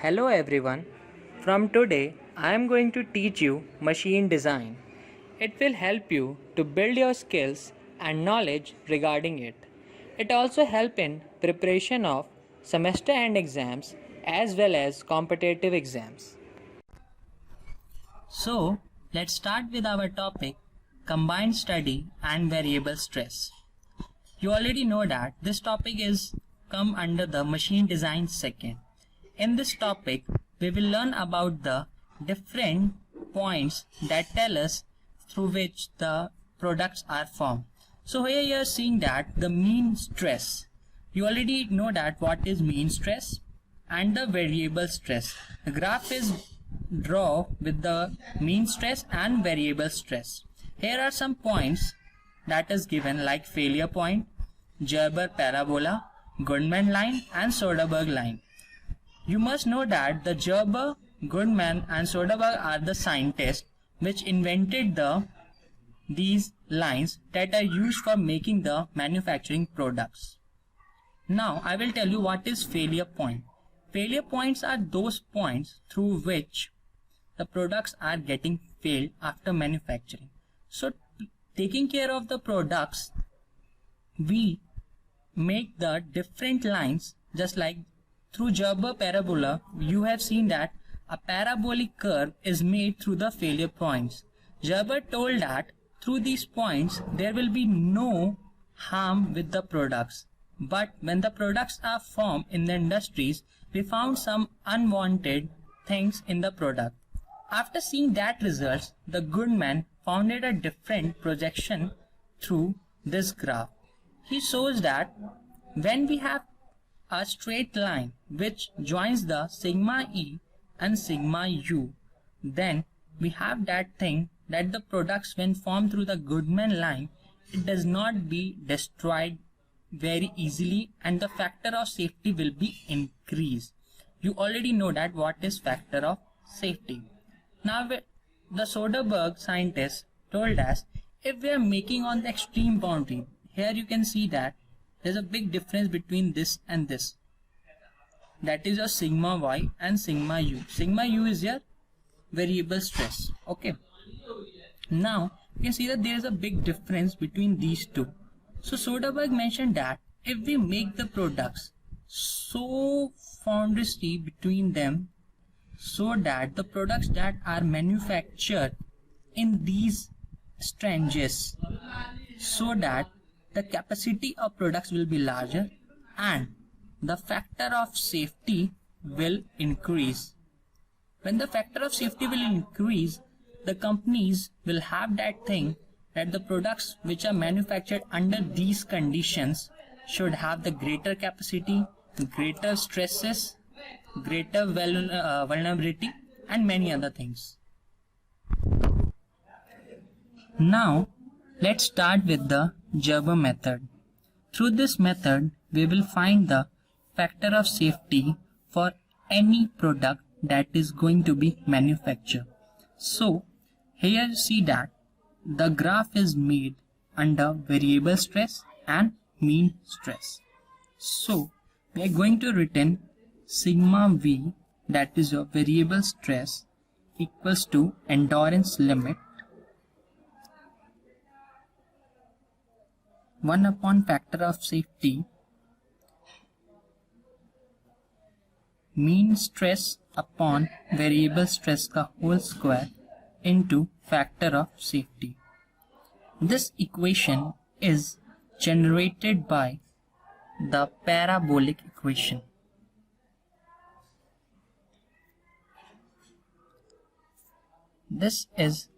Hello everyone. From today, I am going to teach you machine design. It will help you to build your skills and knowledge regarding it. It also help in preparation of semester end exams as well as competitive exams. So, let's start with our topic combined study and variable stress. You already know that this topic is come under the machine design section. In this topic, we will learn about the different points that tell us through which the products are formed. So here you are seeing that the mean stress. You already know that what is mean stress and the variable stress. The graph is draw with the mean stress and variable stress. Here are some points that is given like failure point, Gerber parabola, Goodman line and Soderberg line. You must know that the Gerber, Goodman and Soderberg are the scientists which invented these lines that are used for making the manufacturing products. Now I will tell you what is failure point. Failure points are those points through which the products are getting failed after manufacturing. So taking care of the products, we make the different lines just like through Gerber parabola. You have seen that a parabolic curve is made through the failure points. Gerber told that through these points there will be no harm with the products. But when the products are formed in the industries, we found some unwanted things in the product. After seeing that results, the Goodman founded a different projection through this graph. He shows that when we have a straight line which joins the sigma E and sigma U, then we have that thing that the products when formed through the Goodman line, it does not be destroyed very easily and the factor of safety will be increased. You already know that what is factor of safety. Now the Soderberg scientists told us if we are making on the extreme boundary, here you can see that there's a big difference between this and this. That is your sigma y and sigma u. Sigma u is your variable stress. Okay. Now you can see that there is a big difference between these two. So Soderberg mentioned that if we make the products so boundary between them so that the products that are manufactured in these stranges so that the capacity of products will be larger and the factor of safety will increase. When the factor of safety will increase, the companies will have that thing that the products which are manufactured under these conditions should have the greater capacity, greater stresses, greater vulnerability and many other things. Now let's start with the Gerber method. Through this method, we will find the factor of safety for any product that is going to be manufactured. So here you see that the graph is made under variable stress and mean stress. So we are going to written sigma V, that is your variable stress, equals to endurance limit 1 upon factor of safety mean stress upon variable stress का whole square into factor of safety. This equation is generated by the parabolic equation. This is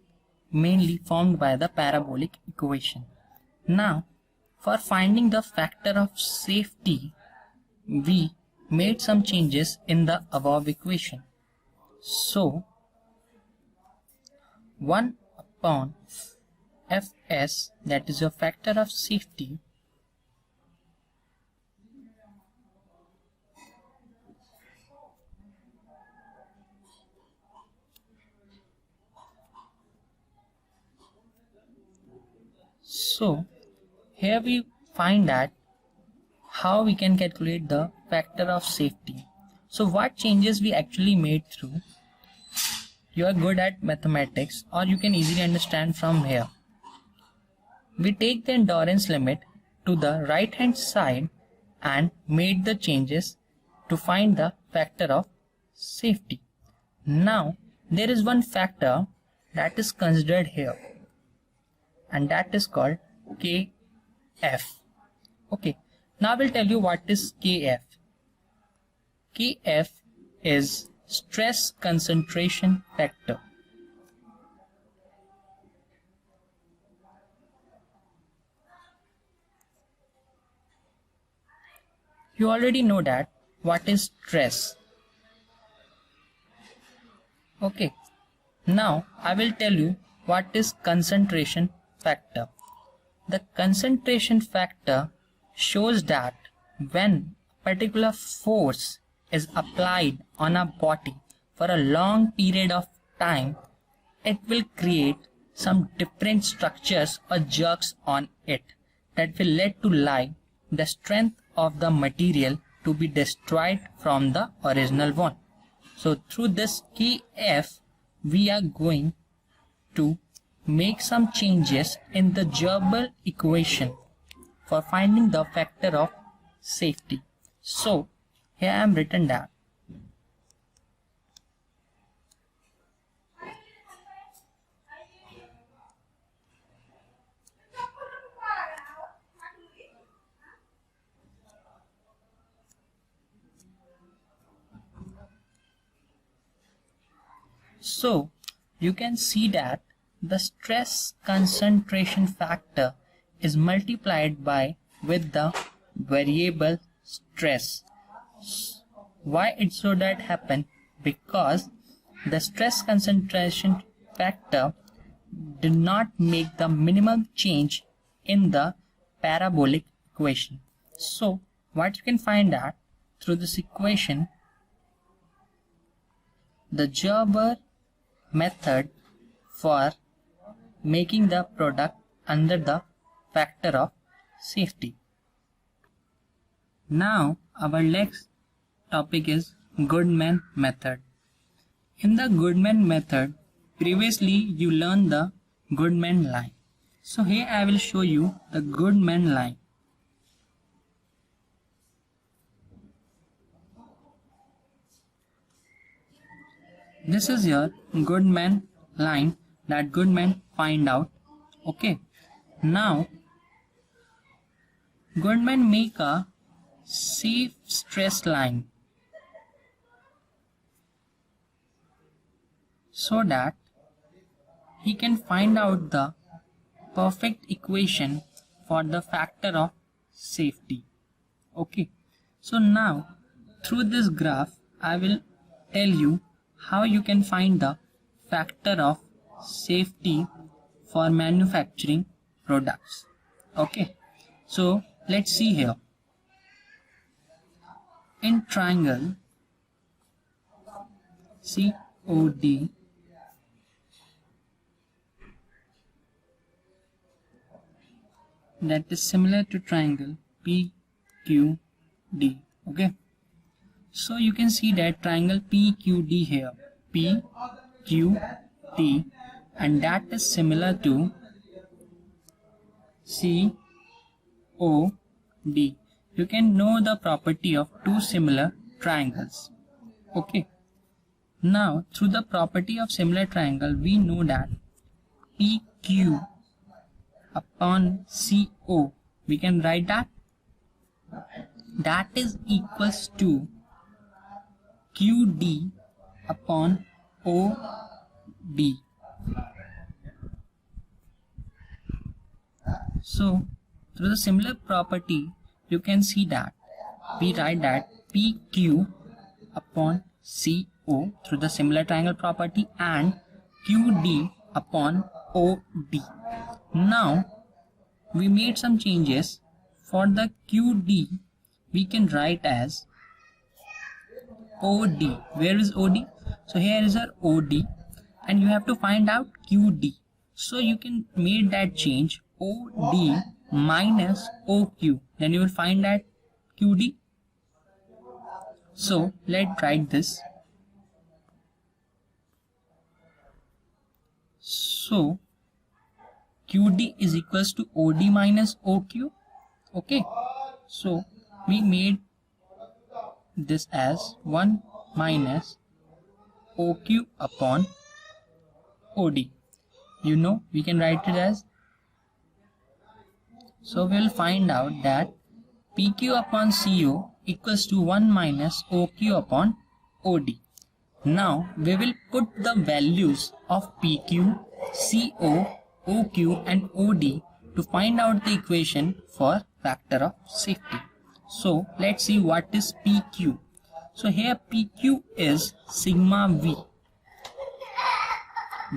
mainly formed by the parabolic equation. Now for finding the factor of safety, we made some changes in the above equation. So 1 upon Fs, that is your factor of safety, so here we find that how we can calculate the factor of safety. So what changes we actually made through? You are good at mathematics, or you can easily understand from here. We take the endurance limit to the right hand side and made the changes to find the factor of safety. Now there is one factor that is considered here, and that is called KF. Okay, now I will tell you what is KF. KF is stress concentration factor. You already know that what is stress. Okay, now I will tell you what is concentration factor. The concentration factor shows that when a particular force is applied on a body for a long period of time, it will create some different structures or jerks on it that will lead to lie the strength of the material to be destroyed from the original one. So through this KF, we are going to make some changes in the Gerber equation for finding the factor of safety. So here I am written that so you can see that the stress concentration factor is multiplied by with the variable stress. Why it so that happen? Because the stress concentration factor did not make the minimum change in the parabolic equation. So what you can find out through this equation, the Gerber method for making the product under the factor of safety. Now our next topic is Goodman method. In the Goodman method, previously you learned the Goodman line. So here I will show you the Goodman line. This is your Goodman line that Goodman find out. Okay, now Goodman make a safe stress line so that he can find out the perfect equation for the factor of safety. Okay, so now through this graph I will tell you how you can find the factor of safety for manufacturing products. Okay, so let's see here. In triangle COD, that is similar to triangle PQD. Okay, so you can see that triangle PQD here, PQD, and that is similar to COD. You can know the property of two similar triangles. Okay, now through the property of similar triangle, we know that PQ upon CO, we can write that is equals to QD upon OD. So through the similar property, you can see that we write that PQ upon CO through the similar triangle property and QD upon OD. Now we made some changes. For the QD, we can write as OD. Where is OD? So here is our OD, and you have to find out QD. So you can make that change, OD minus OQ. Then you will find that QD. So let's write this. So QD is equals to OD minus OQ. Okay, so we made this as 1 minus OQ upon OD. You know, we can write it as, so we will find out that PQ upon CO equals to 1 minus OQ upon OD. Now we will put the values of PQ, CO, OQ and OD to find out the equation for factor of safety. So let's see what is PQ. So here PQ is sigma V,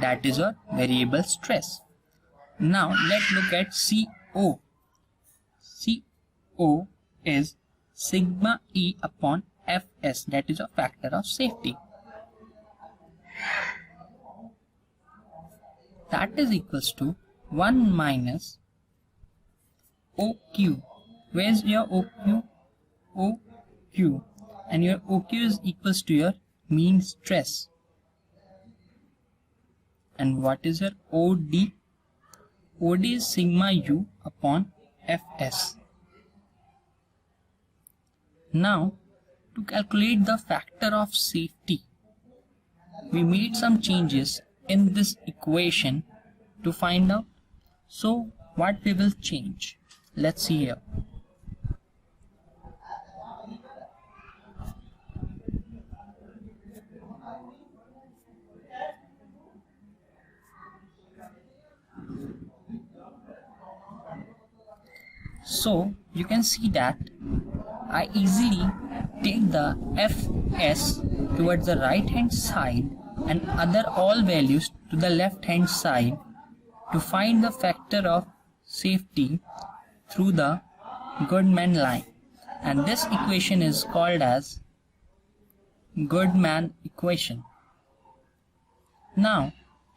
that is your variable stress. Now let's look at CO. CO is sigma E upon Fs, that is a factor of safety. That is equals to 1 minus OQ. Where's your OQ? OQ. And your OQ is equals to your mean stress. And what is your OD? OD is sigma U upon Fs. Now, to calculate the factor of safety, we made some changes in this equation to find out. So what we will change? Let's see here. So you can see that I easily take the Fs towards the right hand side and other all values to the left hand side to find the factor of safety through the Goodman line, and this equation is called as Goodman equation. Now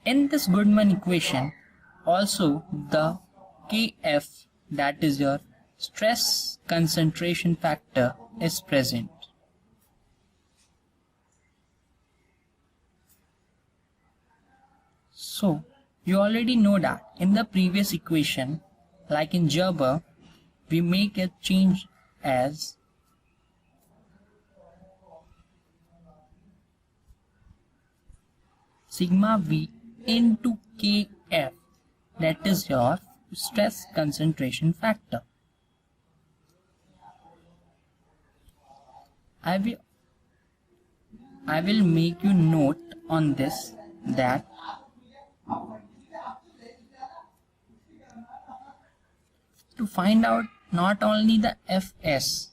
in this Goodman equation also the Kf, that is your stress concentration factor, is present. So you already know that in the previous equation, like in Gerber, we make a change as sigma V into Kf, that is your stress concentration factor. I will make you note on this that to find out not only the Fs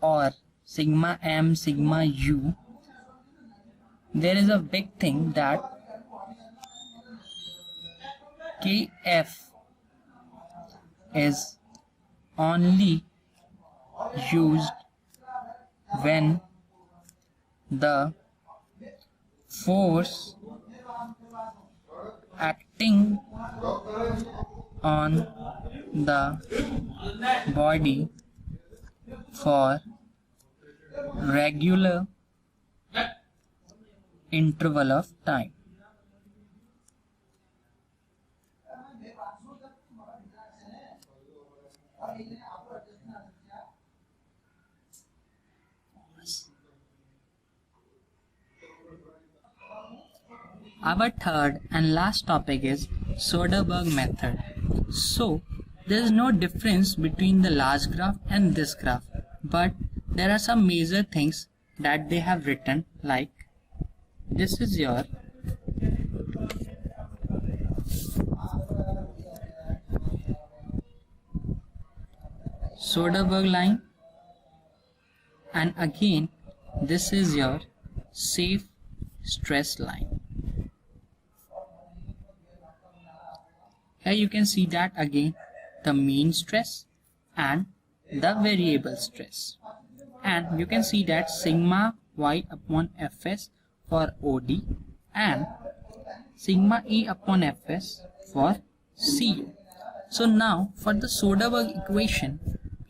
or sigma m, sigma u, there is a big thing that Kf is only used when the force acting on the body for regular interval of time. Our third and last topic is Soderberg method. So there is no difference between the last graph and this graph, but there are some major things that they have written, like this is your Soderberg line, and again this is your safe stress line. Here you can see that again the mean stress and the variable stress, and you can see that sigma y upon Fs for OD and sigma E upon Fs for CO. So now for the Soderberg equation,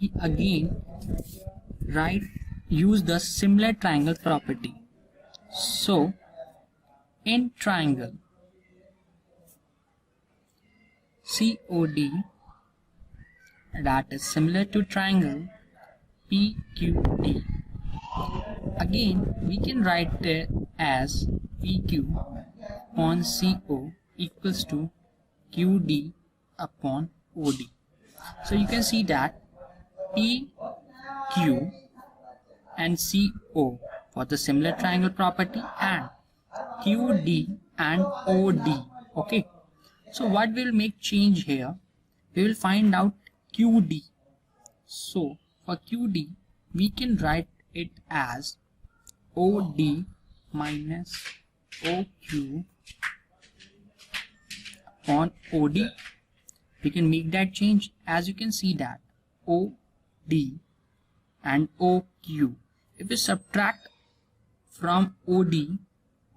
we again write use the similar triangle property. So in triangle COD, that is similar to triangle PQD, again we can write it as PQ upon CO equals to QD upon OD. So you can see that PQ and CO for the similar triangle property and QD and OD. Okay, so what will make change here? We will find out QD. So for QD we can write it as OD minus OQ upon OD. We can make that change. As you can see that OD and OQ, if you subtract from OD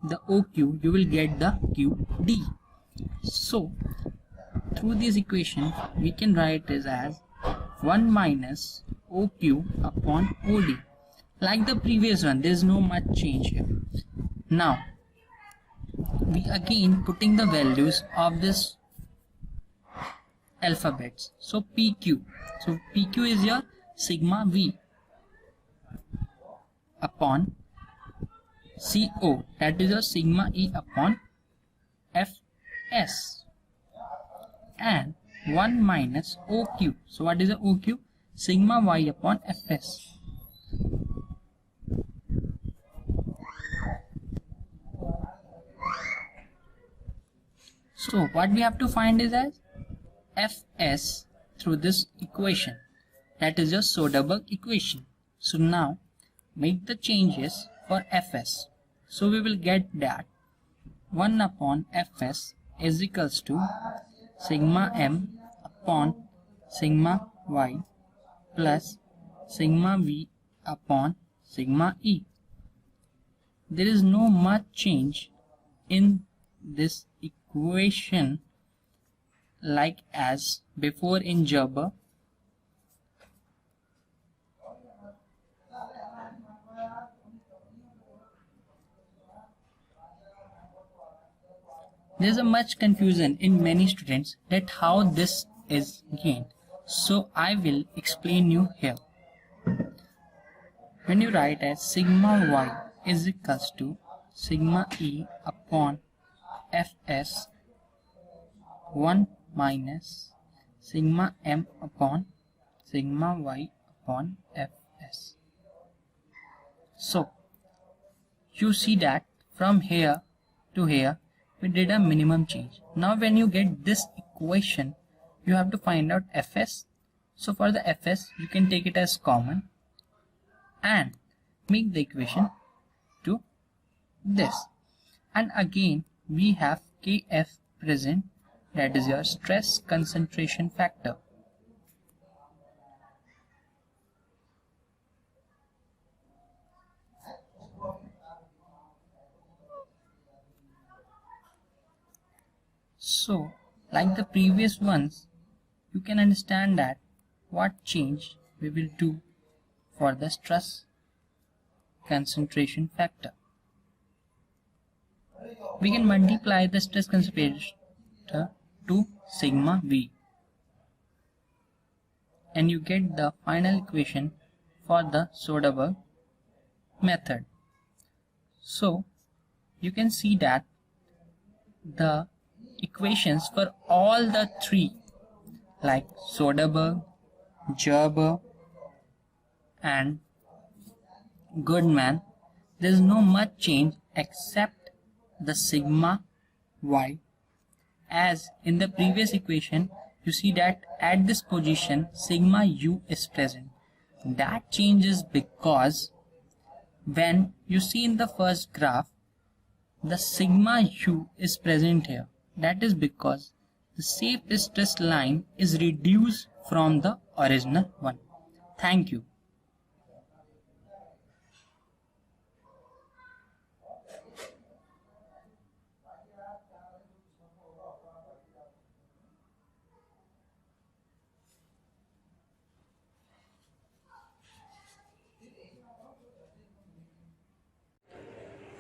the OQ, you will get the QD. So through this equation we can write it as 1 minus OQ upon OD. Like the previous one, there is no much change here. Now we again putting the values of this alphabets. So PQ, so PQ is your sigma V upon CO, that is your sigma E upon Fs, and 1 minus OQ. So what is the OQ? Sigma Y upon Fs. So what we have to find is as Fs through this equation, that is your Soderberg equation. So now make the changes for Fs. So we will get that 1 upon Fs is equals to sigma M upon sigma Y plus sigma V upon sigma E. There is no much change in this equation like as before in Gerber. There is a much confusion in many students that how this is gained. So I will explain you here. When you write as sigma Y is equals to sigma E upon Fs 1 minus sigma M upon sigma Y upon Fs. So you see that from here to here we did a minimum change. Now when you get this equation you have to find out Fs. So for the Fs you can take it as common and make the equation to this, and again we have Kf present, that is your stress concentration factor. So like the previous ones you can understand that what change we will do for the stress concentration factor. We can multiply the stress concentration to sigma V and you get the final equation for the Soderberg method. So you can see that the equations for all the three like Soderberg, Gerber and Goodman, there is no much change except the sigma Y. As in the previous equation you see that at this position sigma U is present. That changes because when you see in the first graph the sigma U is present here. That is because the safe stress line is reduced from the original one. Thank you.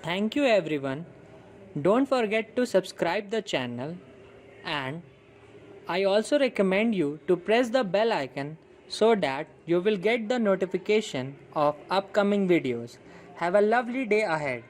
Thank you everyone. Don't forget to subscribe the channel, and I also recommend you to press the bell icon so that you will get the notification of upcoming videos. Have a lovely day ahead.